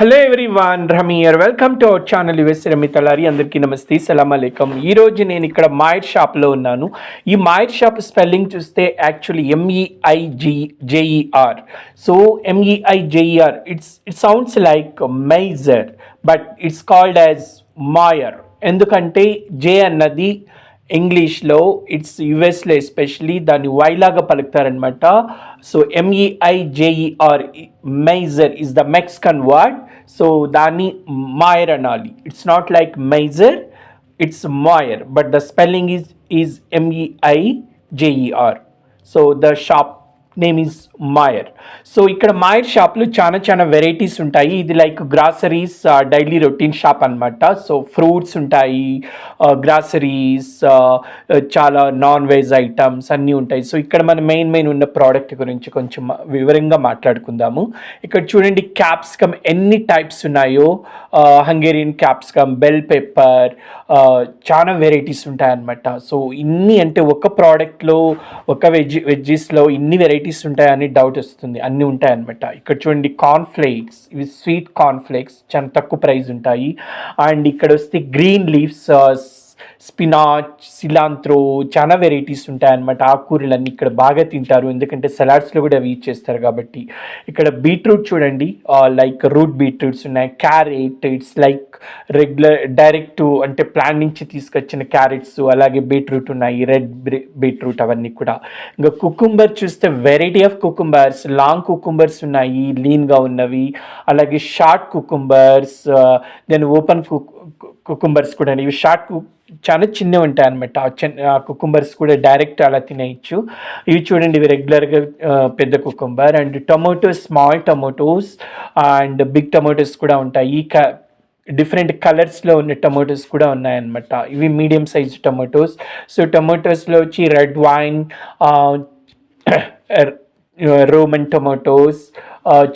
Hello everyone, Rami here. Welcome to our channel US Rami Talari. అందరికీ నమస్తే, సలాం అలైకం. ఈరోజు నేను ఇక్కడ మాయిర్ షాప్లో ఉన్నాను. ఈ మాయిర్ షాప్ స్పెల్లింగ్ చూస్తే actually MEIGJER. So MEIJER, it sounds like Meijer, but it's called as Meijer. ఎందుకంటే జే అన్నది ఇంగ్లీష్లో, ఇట్స్ యుఎస్లో ఎస్పెషలీ దాన్ని వైలాగా పలుకుతారనమాట. So MEIJER, Meijer is the Mexican word. So దాన్ని మాయర్ అనాలి. It's not like Meijer, it's Meijer, but the spelling is MEIJER. So the shop name is Meijer. So ఇక్కడ మాయర్ షాప్లో చాలా వెరైటీస్ ఉంటాయి. ఇది like groceries daily routine shop అనమాట. So fruits ఉంటాయి, groceries, చాలా నాన్ వెజ్ ఐటమ్స్ అన్నీ ఉంటాయి. సో ఇక్కడ మన మెయిన్ ఉన్న ప్రోడక్ట్ గురించి కొంచెం వివరంగా మాట్లాడుకుందాము. ఇక్కడ చూడండి, క్యాప్సికమ్ ఎన్ని టైప్స్ ఉన్నాయో. హంగేరియన్ క్యాప్సికమ్, బెల్ పెప్పర్, చాలా వెరైటీస్ ఉంటాయన్నమాట. సో ఇన్ని అంటే ఒక ప్రోడక్ట్లో, ఒక వెజ్జీస్లో ఇన్ని వెరైటీస్ ఉంటాయని డౌట్ వస్తుంది. అన్నీ ఉంటాయన్నమాట. ఇక్కడ చూడండి, కార్న్ఫ్లేక్స్, ఇవి స్వీట్ కార్న్ఫ్లేక్స్ చాలా తక్కువ ప్రైస్ ఉంటాయి. అండ్ ఇక్కడ వస్తే గ్రీన్ లీవ్స్, స్పినాచ్, సిలాంత్రో, చాలా వెరైటీస్ ఉంటాయన్నమాట. ఆకుకూరలన్నీ ఇక్కడ బాగా తింటారు, ఎందుకంటే సలాడ్స్లో కూడా అవి యూజ్ చేస్తారు కాబట్టి. ఇక్కడ బీట్రూట్ చూడండి, లైక్ రూట్ బీట్రూట్స్ ఉన్నాయి. Carrot, it's like regular direct అంటే ప్లాంట్ నుంచి తీసుకొచ్చిన క్యారెట్స్, అలాగే బీట్రూట్ ఉన్నాయి, రెడ్ బీట్రూట్ అవన్నీ కూడా. ఇంకా కుకుంబర్ చూస్తే variety of cucumbers, long cucumbers ఉన్నాయి, లీన్గా ఉన్నవి, అలాగే short cucumbers, then open cucumbers కూడా. ఇవి షార్ట్ చాలా చిన్నవి ఉంటాయి అనమాట. కుకుంబర్స్ కూడా డైరెక్ట్ అలా తినేయచ్చు. ఇవి చూడండి, ఇవి రెగ్యులర్గా పెద్ద cucumber. And tomatoes, small tomatoes and big tomatoes కూడా ఉంటాయి. డిఫరెంట్ కలర్స్లో ఉన్న టొమాటోస్ కూడా ఉన్నాయన్నమాట. ఇవి మీడియం సైజ్ టొమాటోస్. సో టొమాటోస్లో వచ్చి రెడ్ వైన్, రోమన్ టొమాటోస్,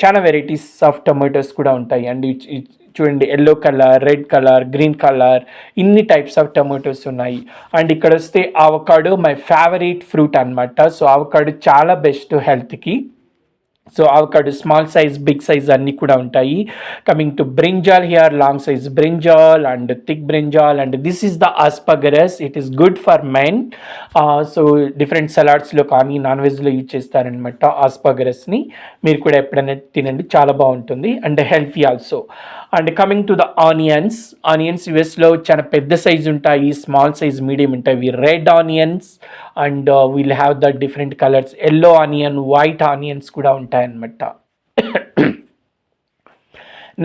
చాలా వెరైటీస్ ఆఫ్ టొమాటోస్ కూడా ఉంటాయి. అండ్ చూడండి, yellow colour, red colour, green colour, ఇన్ని టైప్స్ ఆఫ్ టొమాటోస్ ఉన్నాయి. అండ్ ఇక్కడ వస్తే అవకాడో, మై ఫేవరెట్ ఫ్రూట్ అనమాట. సో అవకాడో చాలా బెస్ట్ హెల్త్కి. So avocado small size, big size అన్నీ కూడా ఉంటాయి. Coming to brinjal, here long size brinjal and thick brinjal. And this is the asparagus. It is good for men. So different సలాడ్స్లో కానీ non వెజ్లో use చేస్తారనమాట ఆస్పగరస్ని. మీరు కూడా ఎప్పుడైనా తినండి, చాలా బాగుంటుంది and healthy also. And coming to the onions యుఎస్లో చాలా పెద్ద సైజ్ ఉంటాయి, స్మాల్ సైజ్, మీడియం ఉంటాయి. Red onions and will have the different colours, yellow onion, white onions కూడా ఉంటాయన్నమాట.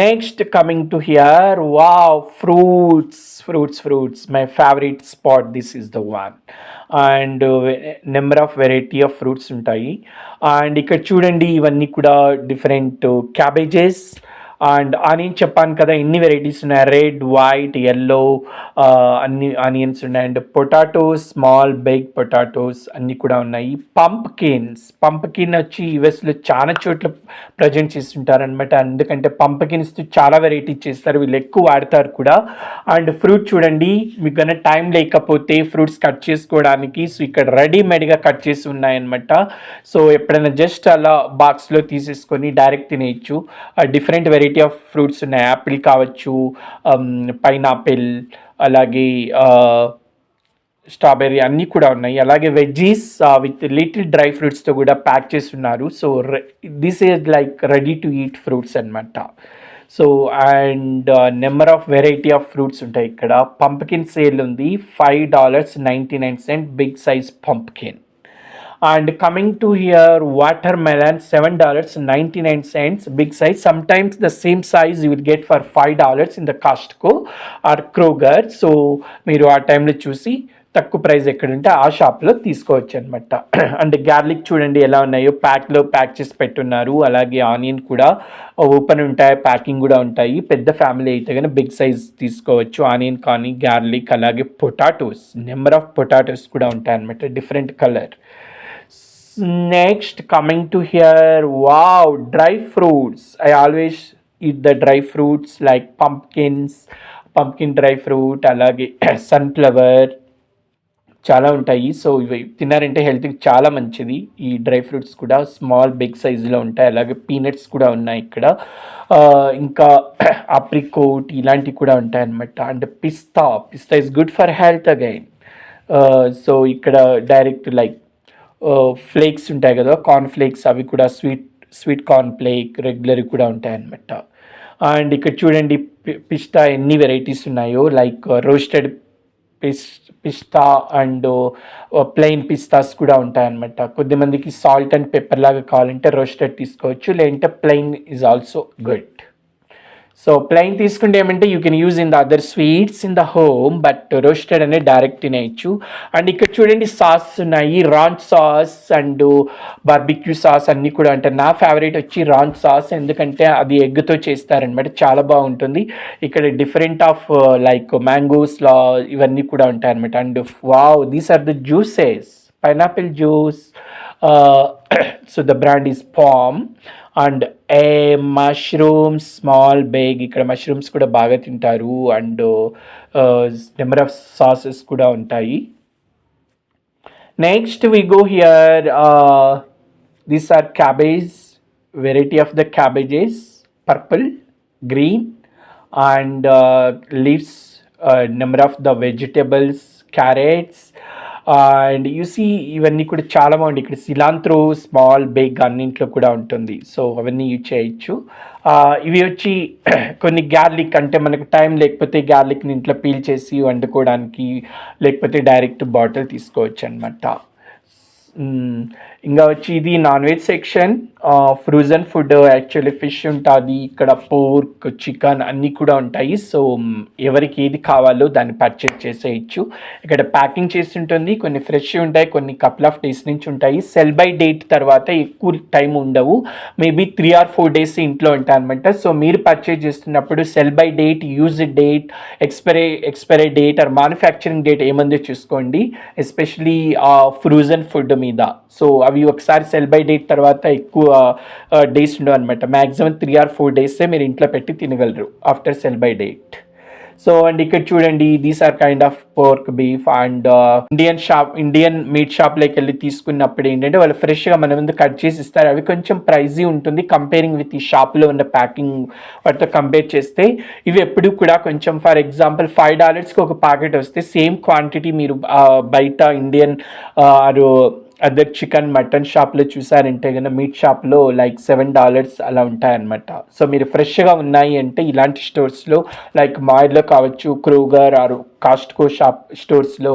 Next coming to hear, wow, fruits, my favourite spot, this is the one. And number of variety of fruits ఉంటాయి. And ఇక్కడ చూడండి, ఇవన్నీ కూడా different cabbages. And onion చెప్పాను కదా, ఎన్ని వెరైటీస్ ఉన్నాయి, రెడ్, వైట్, ఎల్లో, అన్ని ఆనియన్స్ ఉన్నాయి. And potatoes, small, big potatoes అన్నీ కూడా ఉన్నాయి. పంప్కిన్ వచ్చి యుఎస్లో చాలా చోట్ల ప్రజెంట్ చేస్తుంటారనమాట. ఎందుకంటే పంప్కిన్స్ చాలా వెరైటీ చేస్తారు, వీళ్ళు ఎక్కువ వాడతారు కూడా. అండ్ ఫ్రూట్ చూడండి, మీకు కన్నా టైం లేకపోతే ఫ్రూట్స్ కట్ చేసుకోవడానికి, సో ఇక్కడ రెడీమేడ్గా కట్ చేసి ఉన్నాయన్నమాట. సో ఎప్పుడైనా జస్ట్ అలా బాక్స్లో తీసేసుకొని డైరెక్ట్ తినేయచ్చు. డిఫరెంట్ వెరైటీ ఆఫ్ ఫ్రూట్స్ ఉన్నాయి. యాపిల్ కావచ్చు, పైనాపిల్, అలాగే స్ట్రాబెర్రీ అన్నీ కూడా ఉన్నాయి. అలాగే వెజ్జీస్ విత్ లిటిల్ డ్రై ఫ్రూట్స్తో కూడా ప్యాక్ చేసి ఉన్నారు. So this is like ready to eat fruits అనమాట. So and number of variety of fruits ఉంటాయి ఇక్కడ. పంప్కిన్ సేల్ ఉంది, $5.99, big size pumpkin. And coming to here, watermelon, $7.99, big size. Sometimes the same size you will get for $5 in the Costco or Kroger. So మీరు ఆ టైంలో చూసి తక్కువ price ఎక్కడుంటే ఆ షాప్లో తీసుకోవచ్చు అనమాట. అండ్ గార్లిక్ చూడండి ఎలా ఉన్నాయో, ప్యాక్ చేసి పెట్టున్నారు. అలాగే ఆనియన్ కూడా ఓపెన్ ఉంటాయి, ప్యాకింగ్ కూడా ఉంటాయి. పెద్ద ఫ్యామిలీ అయితే కానీ బిగ్ సైజ్ తీసుకోవచ్చు. ఆనియన్ కానీ, గార్లిక్, అలాగే పొటాటోస్, నెంబర్ ఆఫ్ పొటాటోస్ కూడా ఉంటాయి అనమాట, different colour. Next coming to here, wow, dry fruits. I always eat the dry fruits like pumpkin dry fruit, alage sunflower, చాలా ఉంటాయి. సో ఇవి తిన్నారంటే హెల్త్కి చాలా మంచిది. ఈ డ్రై ఫ్రూట్స్ కూడా స్మాల్ బిగ్ సైజులో ఉంటాయి. అలాగే పీనట్స్ కూడా ఉన్నాయి ఇక్కడ. ఇంకా ఆప్రికోట్ ఇలాంటివి కూడా ఉంటాయన్నమాట. And pista is good for health again. So ఇక్కడ డైరెక్ట్ లైక్ ఫ్లేక్స్ ఉంటాయి కదా, కార్న్ ఫ్లేక్స్, అవి కూడా స్వీట్ కార్న్ ఫ్లేక్ రెగ్యులర్ కూడా ఉంటాయన్నమాట. అండ్ ఇక్కడ చూడండి పిస్తా ఎన్ని వెరైటీస్ ఉన్నాయో, like roasted pista and plain పిస్తాస్ కూడా ఉంటాయన్నమాట. కొద్దిమందికి సాల్ట్ అండ్ పెప్పర్ లాగా కావాలంటే రోస్టెడ్ తీసుకోవచ్చు, లేదంటే plain is also good. So plain తీసుకుంటే ఏమంటే you can use in the other sweets in the home, but roasted అనేది డైరెక్ట్ తినేయచ్చు. అండ్ ఇక్కడ చూడండి సాస్ ఉన్నాయి, ranch sauce and barbecue sauce అన్నీ కూడా ఉంటాయి. నా ఫేవరెట్ వచ్చి రాంచ్ సాస్, ఎందుకంటే అది ఎగ్తో చేస్తారనమాట, చాలా బాగుంటుంది. ఇక్కడ డిఫరెంట్ ఆఫ్ లైక్ మ్యాంగోస్ ఇవన్నీ కూడా ఉంటాయి అనమాట. And wow, these are the juices, pineapple juice. So the brand is Palm. And a mushrooms small bag, ఇక్కడ మష్రూమ్స్ కూడా బాగా తింటారు. అండ్ నెంబర్ ఆఫ్ సాసెస్ కూడా ఉంటాయి. Next we go here, these are cabbage, variety of the cabbages, purple, green and leaves, number of the vegetables, carrots. And you see ఇవన్నీ కూడా చాలా బాగుంది. ఇక్కడ సిలాంత్రో స్మాల్ బేగ్ అన్నింట్లో కూడా ఉంటుంది. సో అవన్నీ యూజ్ చేయొచ్చు. ఇవి వచ్చి కొన్ని గార్లిక్, అంటే మనకు టైం లేకపోతే గార్లిక్ని ఇంట్లో పీల్ చేసి వండుకోవడానికి, లేకపోతే డైరెక్ట్ బాటిల్ తీసుకోవచ్చు అనమాట. ఇంకా వచ్చి ఇది non veg section. Frozen food, actually fish ఉంటుంది ఇక్కడ, పోర్క్, చికెన్ అన్నీ కూడా ఉంటాయి. సో ఎవరికి ఏది కావాలో దాన్ని పర్చేజ్ చేసేయచ్చు. ఇక్కడ ప్యాకింగ్ చేసి ఉంటుంది, కొన్ని ఫ్రెష్ ఉంటాయి, కొన్ని కపుల్ ఆఫ్ డేస్ నుంచి ఉంటాయి. సెల్ బై డేట్ తర్వాత ఎక్కువ టైం ఉండవు, మేబీ 3 or 4 days ఇంట్లో ఉంటాయి అనమాట. సో మీరు పర్చేజ్ చేస్తున్నప్పుడు sell by date, use date, expiry date or manufacturing date ఏమందో చూసుకోండి, ఎస్పెషలీ ఫ్రోజన్ ఫుడ్ మీద. సో అవి ఒకసారి సెల్ బై డేట్ తర్వాత ఎక్కువ డేస్ ఉండవు అనమాట. మ్యాక్సిమం 3 or 4 days మీరు ఇంట్లో పెట్టి తినగలరు after sell by date. So and ఇక్కడ చూడండి, these are kind of pork, beef. And Indian meat షాప్లోకి వెళ్ళి తీసుకున్నప్పుడు ఏంటంటే వాళ్ళు ఫ్రెష్గా మన ముందు కట్ చేసి ఇస్తారు. అవి కొంచెం ప్రైజీ ఉంటుంది కంపేరింగ్ విత్ ఈ షాప్లో ఉన్న ప్యాకింగ్ వాటితో కంపేర్ చేస్తే. ఇవి ఎప్పుడు కూడా కొంచెం, ఫర్ ఎగ్జాంపుల్ $5కి ఒక ప్యాకెట్ వస్తే సేమ్ క్వాంటిటీ మీరు బయట ఇండియన్ ఆరు అదర్ చికెన్ మటన్ షాప్లో చూసారంటే కనుక మీట్ షాప్లో లైక్ $7 అలా ఉంటాయన్నమాట. సో మీరు ఫ్రెష్గా ఉన్నాయి అంటే ఇలాంటి స్టోర్స్లో లైక్ మాయిల్లో కావచ్చు, క్రూగర్ ఆర్ కాస్ట్కో స్టోర్స్లో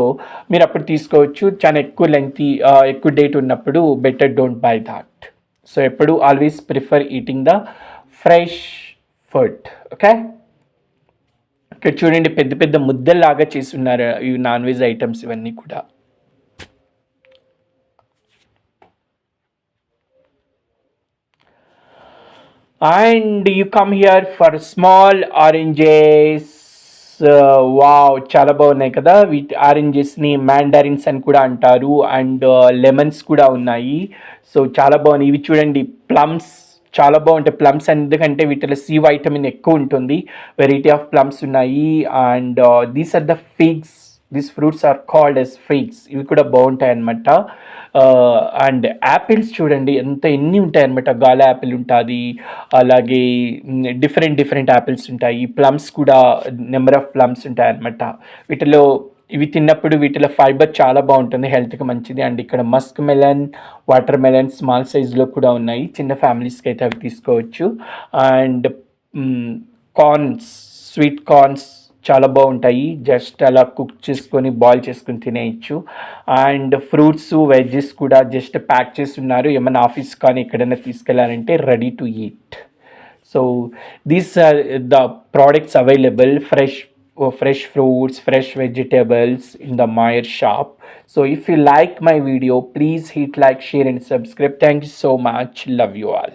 మీరు అప్పుడు తీసుకోవచ్చు. చాలా ఎక్కువ డేట్ ఉన్నప్పుడు better don't buy that. So ఎప్పుడు always prefer eating the fresh food. Okay, ఇక్కడ చూడండి పెద్ద పెద్ద ముద్దల్లాగా చేసి ఉన్నారు ఈ నాన్ వెజ్ ఐటమ్స్ ఇవన్నీ కూడా. And you come here for small oranges. Wow, చాలా బాగున్నాయి కదా. వీటి ఆరెంజెస్ని మ్యాండరిన్స్ అని కూడా అంటారు. అండ్ లెమన్స్ కూడా ఉన్నాయి. సో చాలా బాగున్నాయి. ఇవి చూడండి ప్లమ్స్, చాలా బాగుంటాయి ప్లమ్స్, ఎందుకంటే వీటిలో సి వైటమిన్ ఎక్కువ ఉంటుంది. వెరైటీ ఆఫ్ ప్లమ్స్ ఉన్నాయి. And these are the figs, these fruits are called as figs. ఇవి కూడా బాగుంటాయి అన్నమాట. అండ్ యాపిల్స్ చూడండి ఎన్ని ఉంటాయి అనమాట. గాలా యాపిల్ ఉంటుంది, అలాగే డిఫరెంట్ యాపిల్స్ ఉంటాయి. ప్లమ్స్ కూడా నెంబర్ ఆఫ్ ప్లమ్స్ ఉంటాయి అనమాట. ఇవి తిన్నప్పుడు వీటిలో ఫైబర్ చాలా బాగుంటుంది, హెల్త్కి మంచిది. అండ్ ఇక్కడ Musk melon, water melon small సైజులో కూడా ఉన్నాయి. చిన్న ఫ్యామిలీస్కి అయితే అవి తీసుకోవచ్చు. అండ్ కార్న్స్, స్వీట్ కార్న్స్ చాలా బాగుంటాయి, జస్ట్ అలా కుక్ చేసుకొని బాయిల్ చేసుకొని తినేయచ్చు. అండ్ ఫ్రూట్స్, వెజ్జెస్ కూడా జస్ట్ ప్యాక్ చేసి ఉన్నారు. ఏమైనా ఆఫీస్ కానీ ఎక్కడైనా తీసుకెళ్ళాలంటే ready to eat. So these are the products available, fresh fruits, fresh vegetables in the Meyer shop. So if you like my video, please hit like, share and subscribe. Thank you so much. Love you all.